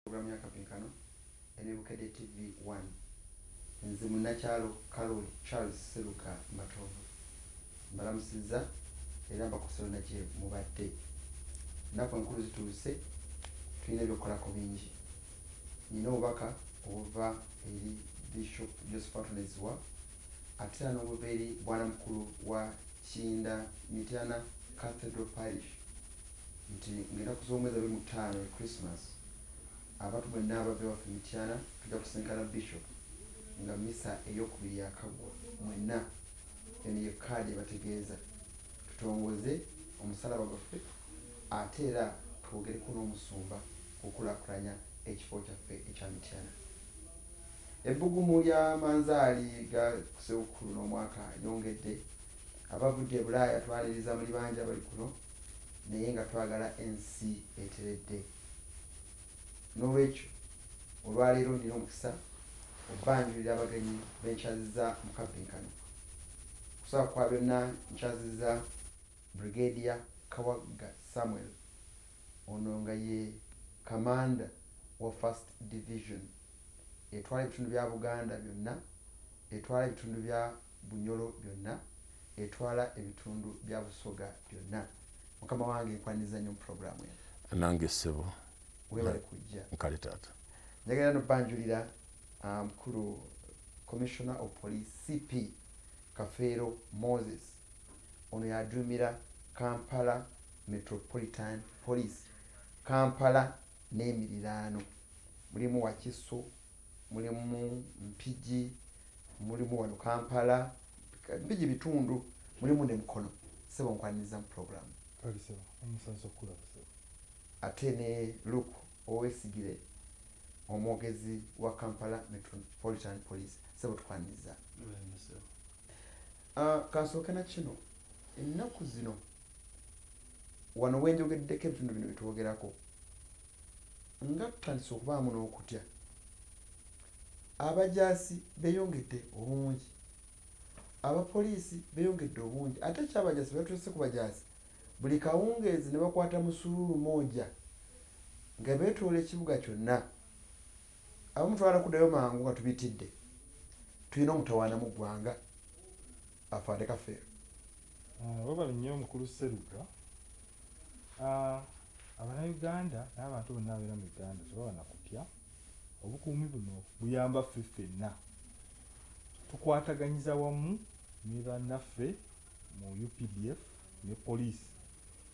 Programu ya Kapinkano enebukedde TV 1 nze munnakyalo Carol Charles Seruka Matovu mbalamusizza era mbakusaba nakye mubadde nnaku enkulu zituuse tulina ebyokukolako bingi nina obubaka obuva eri Bishop Josephat Nezwa ate era n'obuva eri bwana mukulu wa Kinda Mityana Cathedral Parish nti ng'ennaku z'omwezi 25 Christmas abantu mwenna abava ewaffe Mityana tujja kusinkana Bishop nga misa ey'okubiri yakagwa mwenna eno ye kaadi ebategeeza tutongoze omusalaba gwaffe ate era twogereko n'omusumba okukulaakulanya ekifo kyaffe ekya Mityana. Ebbugumu lya manzaali ga Ssekukkulu n'omwaka lyongedde abavudde e Bulaaya twaniriza muli bangi abali kuno naye nga twagala ensi eteredde. N'olwekyo olwaleero ndina omukisa okbanjulira abagenyi benkyazizza mu Kapinkano. Kusaba kwa byonna nkyazizza Brigadier Kawagga Samuel ono nga ye Commander wa 1st Division etwala ebitundu bya Buganda byonna, etwala ebitundu bya Bunyoro byonna, etwala ebitundu bya Busoga byonna. Mukama wange nkwaniriza nnyo mu programu eno. Nange ssebo Weebale kujja. Nkale taata. Njagala n'obbanjulira mukulu Commissioner of Police CP Kafeero Moses ono yaduumira Kampala Metropolitan Police, Kampala n'emiriraano. Mulimu Wakiso, mulimu Mpigi, mulimu wano Kampala, Mpigi bitundu, mulimu ne Mukono. Ssebo nkwaniriza mu programu. Kale ssebo, omusanso okulaba ssebo. Ate ne Luke Owesigire omwogezi wa Kampala Metropolitan Police. Ssebo tukwaniriza. Kansooke na kino ennaku zino wano wenjogeddeko ebitundu bino byetwogerako nga tutandise okubaamu n'okutya. Abajaasi beeyongedde obungi, abapoliisi beeyongedde obungi, ate ekyabajaasi batuuse ku bajaasi buli kawungeezi ne bakwata musululu moja nga beetoola ekibuga kyonna. Abamu twala kuddayo mangu nga tubitidde. Tulina omutawaana mu ggwanga afaade Kafeero. Wabala nnyo omukulu Seruka. Abannayuganda n'abantu bonna abeera mu Uganda tebaba na kutya. Obukuumi buno buyamba ffe ffenna. Tukwataganyiza wamu ne bannaffe mu UPDF ne poliisi.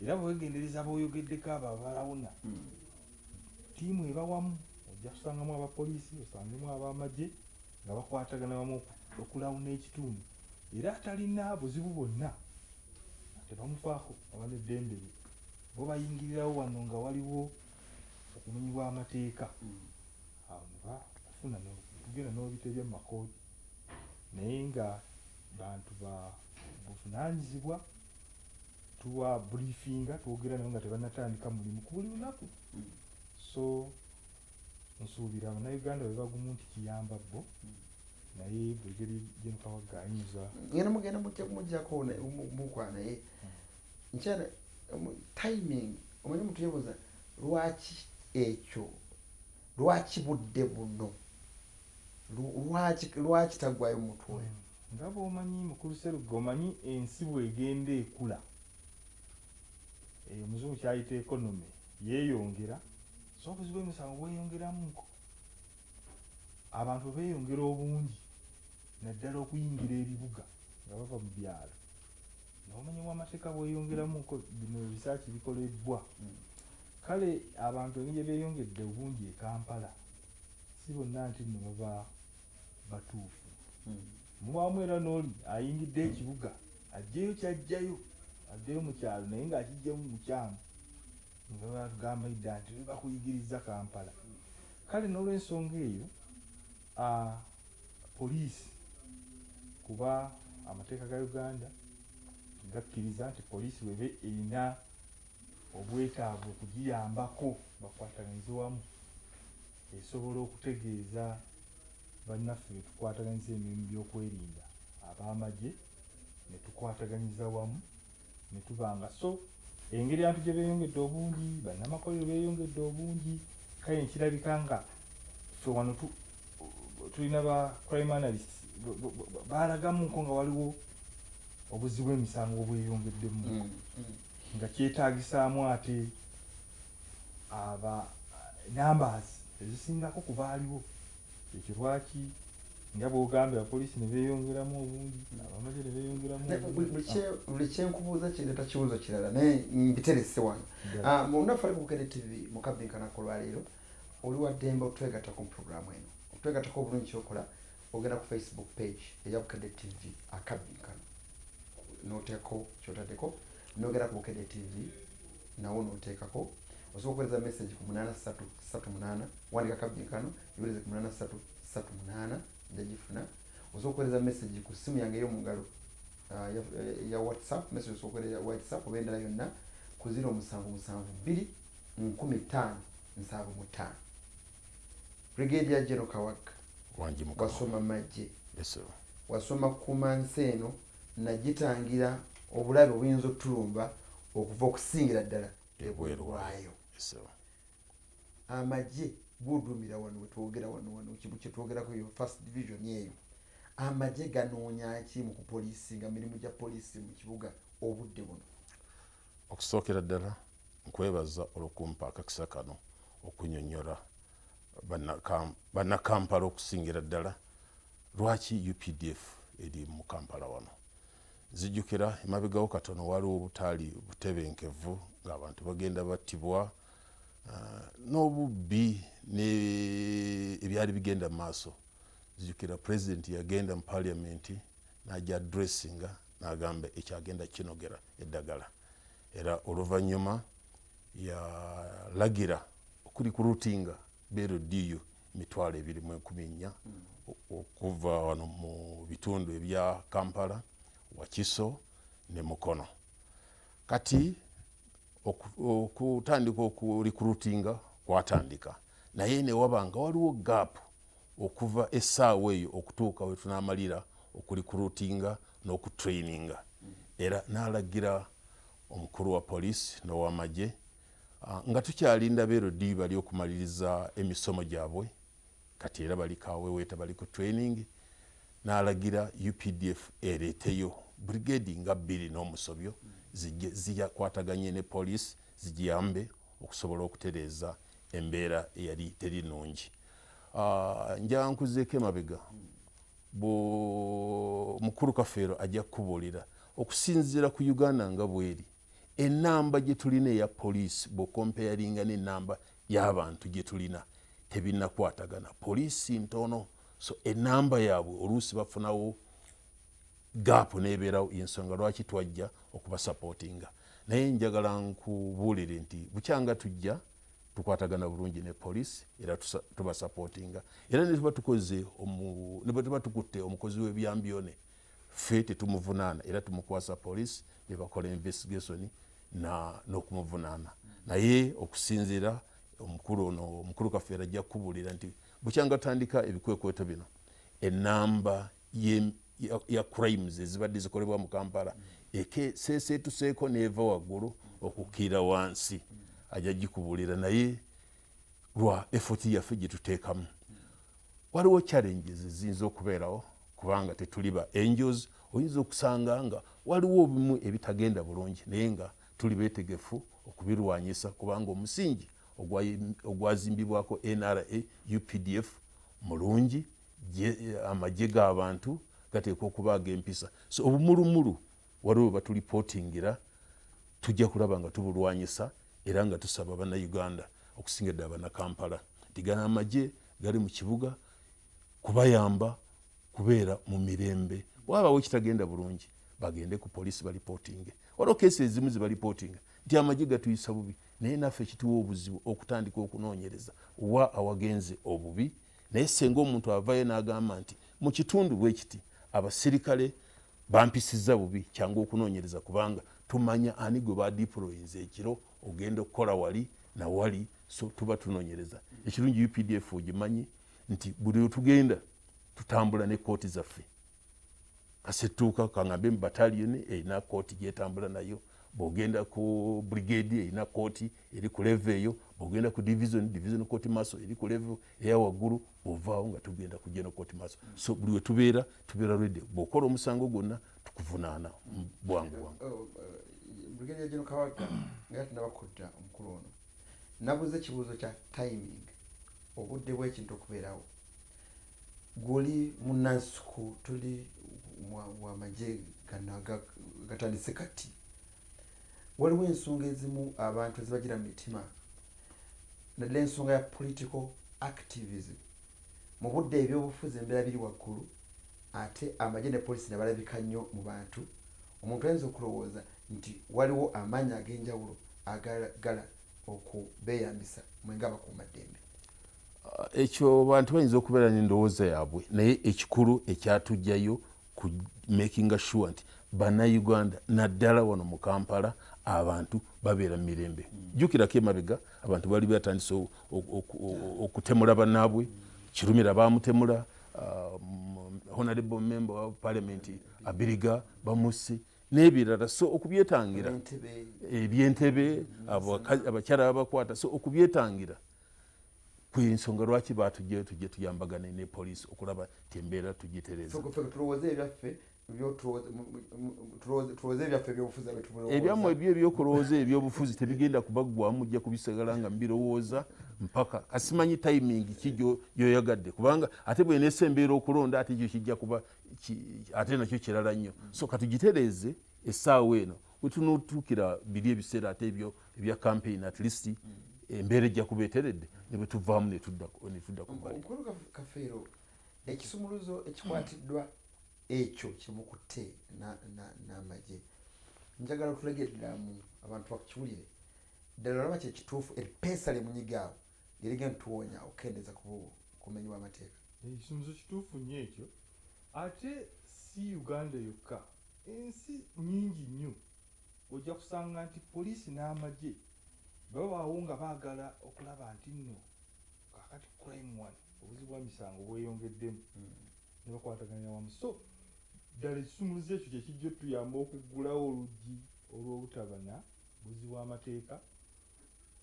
Era bwegendereza bw'oyogeddeko abo abalawuna. Ttiimu eba wamu, ojja kusangamu abapoliisi, osangemu ab'amagye nga bakwatagana wamu okulawuna ekitundu. Era atalina buzibu bwonna tebamufaako abana eddembe lye. Bo bayingirirawo wano nga waliwo okumenyebwa amateeka. Awo ne bafuna tugenda n'obitebya mu makooti. Naye nga bantu ba buvunaanyizibwa tuwa briefinga twogera nabo nga tebannatandika mulimu ku buli lunaku. So nsuubira Abannayuganda bwe bagumu nti kiyamba bo naye Brigadier General Kawagga ayinza ngenda mugenda mujjako mukwana naye nkyana timing omanyi omuntu yebuuza lwaki ekyo lwaki budde buno lwaki taggwayo mu mutwe oyo. Nga bw'omanyi mukulu Seruga omanyi ensi bw'egenda ekula omuzungu kyayita economy yeeyongera so obuzibu bw'emisango bweyongeramuko abantu beeyongera obungi naddala okuyingira ebibuga nga bava mu byalo n'omanyi w'amateeka bweyongeramuko bino ebisaaki bikoleddwa. Kale abantu engeri gye beeyongedde obungi e Kampala si bonna nti nno baba batuufu. Mubaamu era n'oli ayingidde ekibuga ajjeyo kyajjayo addeyo mu kyalo naye ng'akijjamu mukyamu nga bagamba idda nti bakuyigiriza Kampala. Kale n'olw'ensonga eyo poliisi kuba amateeka ga Uganda gakkiriza nti poliisi webe erina obwetaavu okugiyambako bakwataganize wamu esobola okutegeeza bannaffe be tukwataganyiza emirimu by'okwerinda ab'amagye ne tukwataganyiza wamu ne tubanga so engeri abantu gye beeyongedde obungi bannamakolero beeyongedde obungi kale kirabika nga ffe wano tulina ba crime analysts balagamuko nga waliwo obuzibu emisango bweyongeddemu nga kyetaagisaamu ate aba numbers ezisingako ku baaliwo ekyo lwaki nga bwogambye abapoliisi ne beeyongeramu obungi abamaze ne beeyongeramu buli kyenkubuuza kireeta kibuuzo kirala naye mbiterese wano munafu ali ku Bukedde TV mukabinkanako olwaleero oli wa ddembe otwegattako mu puroguramu eno otwegattako obulungi kyokola ogenda ku Facebook page eya Bukedde TV akabinkano noteekako kyotaddeko nogenda ku Bukedde TV nawo noteekako osobola okuweereza message ku 8338 wandika akabinkano iweereze ku 8338 njagifuna osobola okuweereza message ku simu yange ey'omungalo ya WhatsApp message osobola okuweereza WhatsApp oba endala yonna ku 0772 15 75 Brigadier General Kawaka wasoma majje wasoma ku mansi eno nagitangira obulabe obuyinza otulumba okuva okusingira ddala ebweru waayo amagye budumira wano wetwogera wano kibu kyetwogerako yo first division eyo amagye ganoonya ki mu kupoliisi nga mirimu gya poliisi mu kibuga obudde buno okusookera ddala nkwebaza olw'okumpa akakisa kano okunyonnyola bannakampala okusingira ddala lwaki UPDF eri mu Kampala wano zijjukira emabegawo katono waliwo obutaali butebenkevu ng'abantu bagenda battibwa n'obubbi ebyali bigenda mu maaso zijjukira pulezidenti yagenda mu paliamenti n'ajja addressinga n'agamba ekyagenda kinogera eddagala era oluvannyuma yalagira okurikurutinga BLDU 24,000 okuva wano mu bitundu ebya Kampala Wakiso ne Mukono kati okutandika okurecruitinga kwatandika naye ne wabanga waliwo gap okuva essaawa eyo okutuuka we tunaamalira okurecruitinga n'okutraininga era n'alagira omukulu wa poliisi n'owamagye nga tukyalinda BLD bali okumaliriza emisomo gyabwe kati era balikaaweweeta bali ku training n'alagira UPDF ereeteyo brigade nga 2 n'omusobyo ziyakwataganye ne poliisi zigiyambe okusobola okutereeza embeera eyali teri nnungi njankuzeeko emabega mukulu Kafeero ajja kukubuulira okusinziira ku Uganda nga bweri enamba gye tulina eya poliisi bw'okompeyaringa n'enamba y'abantu gye tulina tebinnakwatagana poliisi ntono so enamba yaabwe oluusi bafunawo gaapu n'ebeerawo ensonga lwaki twajja okubasapootinga naye njagala nkubuulire nti bukyanga tujja tukwatagana bulungi ne poliisi era tubasapootinga era ne tuba tukutte omukozi w'ebyambyone ffe tetumuvunaana era tumukwasa poliisi ne bakola investigation n'okumuvunaana naye okusinziira omukulu Kafeero ajja kukubuulira nti bukyanga tutandika ebikwekweto bino enamba ya crimes ezibadde zikolebwa mu Kampala seeseetuseeko neeva waggulu okukiira wansi ajja gikubuulira naye lwa effort yaffe gye tuteekamu waliwo challenges eziyinza okubeerawo kubanga tetuli ba angels oyinza okusanga nga waliwo obumu ebitagenda bulungi naye nga tuli beetegefu okubirwanyisa kubanga omusingi ogwazimbibwako NRA UPDF mulungi amagye g'abantu gateeka okuba ag'empisa so obumulumulu waliwo batulipotingira tujja kulaba nga tubulwanyisa era nga tusaba bannayuganda okusinga ddala bannakampala nti gano amagye gali mu kibuga kubayamba kubeera mu mirembe bwabaawo ekitagenda bulungi bagende ku poliisi balipotinge waliwo keesi ezimu zibalipotinga nti amagye gatuyisa bubi naye naffe ekituwa obuzibu okutandika okunoonyereza wa awagenze obubi naye senga omuntu avayo n'agamba nti mu kitundu bwekiti abasirikale bampisizza bubi kyangu okunoonyereza kubanga tumanya ani gwe badiployinze ekiro ogenda okukola wali na wali so tuba tunoonyereza ekirungi UPDF ogimanyi nti buli wetugenda tutambula ne kooti zaffe kasetuuka kangambe mu bataliyoni erina kooti gyetambula nayo bwogenda ku brigade erina kooti eri ku level eyo, bwogenda ku division court marshal eri ku level eya waggulu, bwovaawo nga tugenda ku general court marshal. So buli we tubeera ready, bw'okola omusango gwonna tukuvunaana bwangu. Brigadier General Kawaga nga tunabakudda omukulu ono nabuze ekibuuzo kya timing obudde bw'ekintu okubeerawo. Guli munnansuku tuli wamagye gatandise kati, waliwo ensonga ezimu abantu ezibagira mu mitima, naddala ensonga ya political activism. Mu budde ebyobufuzi embeera biri waggulu, ate amagye ne polisi ne balabika nnyo mu bantu. Omuntu ayinza okulowooza nti waliwo amaanyi ag'enjawulo agagala okubeeyambisa mwenga abakuumaddembe. Ekyo bantu bayinza okubeera n'endowooza yaabwe, naye ekikulu ekyatujjayo ku making sure nti bannayuganda naddala wano mu Kampala abantu babeera mu mirembe. Jjukirako emabega abantu bali batandise okutemula bannaabwe, Kirumira baamutemula, honorable member of parliament Abiriga bamusse n'ebirala. So okubyetangira ebyentebe abakyala babakwata, so okubyetangira kw'ensonga lwaki baatujjayo tujje tuyambagane ne poliisi okulaba tembeera tugitereza. Ebyammwe ebyo ebyokulowooza ebyobufuzi tebigenda kubaggwamu, mujja kubisagala nga mbirowooza mpaka kasimanyi timing ki gyoyagadde, kubanga ate bweneesa embeera okulonda ate ekyo kijja kuba ate nakyo kirala nnyo. So katugitereeze essaawa eno wetunotuukira biri ebiseera ate ebyo ebya campaign, at least embeera ejja kuba eteredde ne bwe tuvaamu ne tudda ku bbali. Omukulu Kafeero, ekisumuluzo ekikwatiddwa ekyo kimukutte n'amagye, njagala tulegedderamu abantu bakiwulire ddala olaba kyekituufu eripeesa lyemunyigaawo lyerigenda tuwonya okukendeeza kumenyi w'amateeka. Ekisumuluzo kituufu nnyo ekyo, ate si Uganda yokka, ensi nnyingi nnyo ojja kusanga nti poliisi n'amagye babaawo nga baagala okulaba nti nno kakati crime one obuzi bw'emisango bweyongeddemu ne bakwataganya wamu. So ddala ekisumuluzo ekyo kye kijja otuyamba okuggulawo oluggi olw'obutabana buzi bw'amateeka,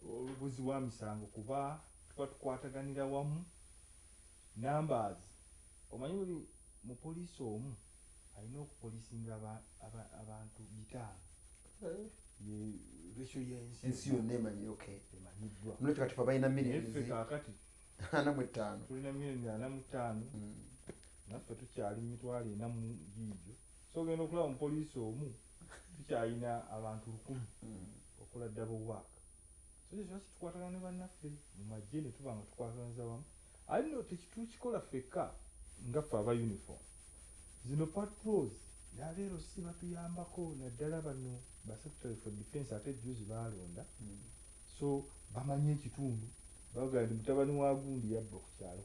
obuzi bw'emisango, kuba tuba tukwataganira wamu numbers. Omanyi buli mu poliisi omu alina okupolisinga abantu 5. Ratio y'ensi yonna emanyiddwa. Muno kati balina milioni kakati 45. Tulina milioni 45, naffe tukyali mu mitwalo 4 mu giijo. So ogenda okulaba mu poliisi omu tukyalina abantu 1,000 okola double work. So ekyo kitukwatagana ne bannaffe mu magye ne tuba nga tukwataganiza wamu. Ali nno tekituukikola ffekka nga ffe aba uniform. Zino patrols n'abeero si batuyambako, naddala bano ba Secretary for Defense ate juzi baalonda. So bamanyi ekitundu, bagaa ndi mutabani wa gundi yabba ku kyalo.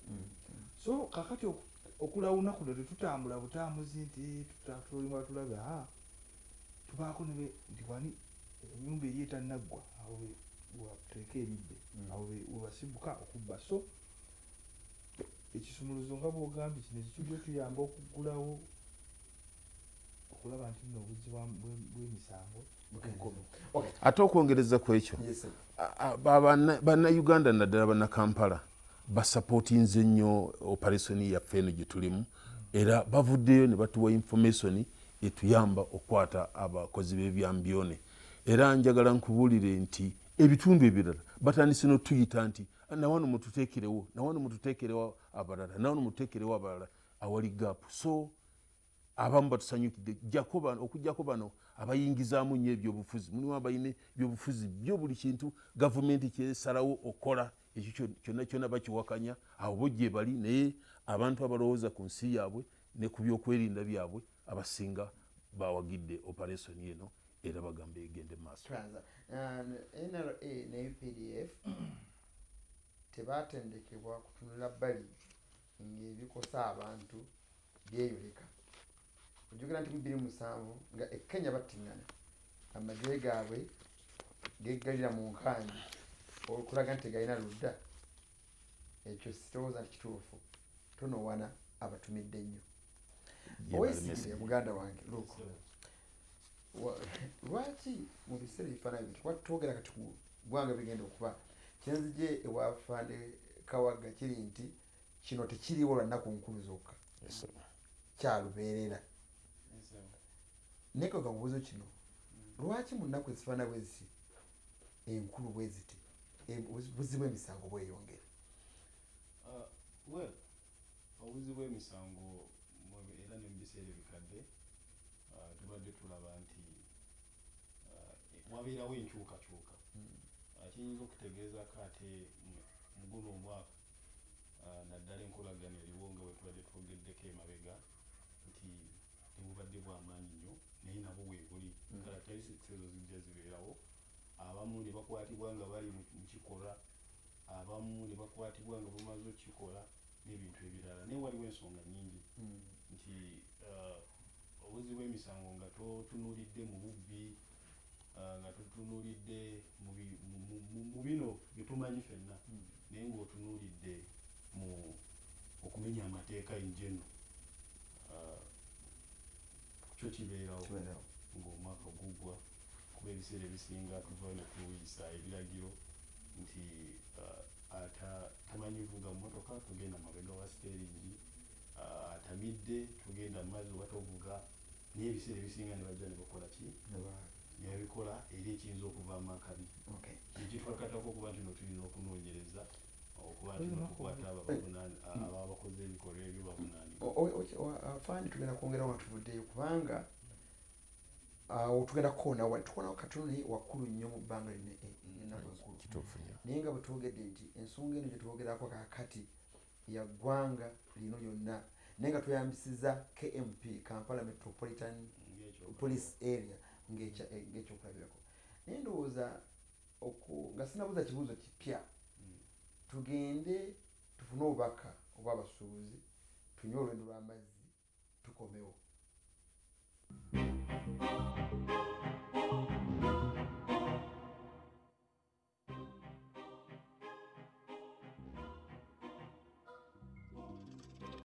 So kakati okulawuna kuno tetutambula butambuzi nti tutatulimu tulabe tubaako nti wani ennyumba eri etannaggwa awo wateeka ebidde awo webasibuka okubba. So ekisumuluzo nga bw'ogambye kino ekijja tuyamba okuggulawo okulaba nti nno obuzi bw'emisango bukenkono. Ate okwongereza ku ekyo, bannayuganda naddala bannakampala basapootinze nnyo operation yaffe eno gye tulimu, era bavuddeyo ne batuwa information etuyamba okwata abakozi b'ebyambyone. Era njagala nkubuulire nti ebitundu ebirala batandise n'otuyita nti nawano mututeekerewo abalala, nawano mututeekerewo abalala awali gaapu. So abamu batusanyukidde okujjako bano abayingizaamu nnyo ebyobufuzi. Mulimu abalina ebyobufuzi byo buli kintu gavumenti kyesalawo okola, ekyo kyonna bakiwakanya, abo bo gye bali. Naye abantu abalowooza ku nsi yaabwe ne ku byokwerinda byabwe abasinga bawagidde operation eno era bagamba egende maaso. NRA ne UPDF tebatendekebwa kutunula bbali ng'ebikosa abantu byeyoleka. Ojjukira nti mu 2007 nga Kenya battingana amagye gaabwe geggalira mu nkanyi okulaga nti tegalina ludda. Ekyo sitowooza nti kituufu, tonowana abatumidde nnyo. Owesigire muganda wange luuko lwaki mu biseera ebifaanana biti kuba twogera kati ku ggwanga bigenda okuba kyenzije ewafande Kawaga kiri nti kino tekiriwo lwa nnaku nkulu zokka kyalubeerera naye kaga mubuuzo kino lwaki mu nnaku ezifaanana bwe ziti enkulu bwe ziti obuzi bw'emisango bweyongera obuzi bw'emisango era ne mu biseera ebikadde tubadde tulaba nti wabeerawo enkyukakyuka kiyinza okutegeezako ate mu guno omwaka naddala enkolagana eriwo nga bwe tubadde twogeddeko emabega nti tebubadde bwamaanyi nnyo naye nabwo weebuli characteristics ezo zijja zibeerawo abamu ne bakwatibwa nga bali mu kikola abamu ne bakwatibwa nga bamaze okukikola n'ebintu ebirala naye waliwo ensonga nnyingi nti obuzi bw'emisango nga totunuulidde mu bubbi nga totunuulidde mu bino byetumanyi ffenna naye ng'otunuulidde mu okumenya amateeka injeno kyo kibeerawo ng'omwaka gugwa kuba ebiseera ebisinga tuva ne tuyisa ebiragiro nti tamanyi vuga mmotoka tugenda mabega wa steeringi atamidde tugenda mu mazzi oba tovuga naye ebiseera ebisinga ne bajja ne bakola ki ne babikola era ekiyinza okuvaamu akabi ekitwakatako okuba nti no tulina okunoonyereza okuba nti notukwata ababa bakoze ebikolwa ebyo bavunaanibwa fandi tugenda kwongerawo nga tuvuddeyo kubanga awo tugenda tukonawo katono naye wakkulu nnyo mu bbanga ennaku enkulu naye nga bwe twogedde nti ensonga eno gye twogerako kakati ya ggwanga lino lyonna naye nga tweyambisiza KMP Kampala Metropolitan Police Area ng'ekyokulabirako naye ndowooza nga sinabuuza kibuuzo kipya tugende tufune obubaka obw'abasuubuzi tunywe olwendo lw'amazzi tukomewo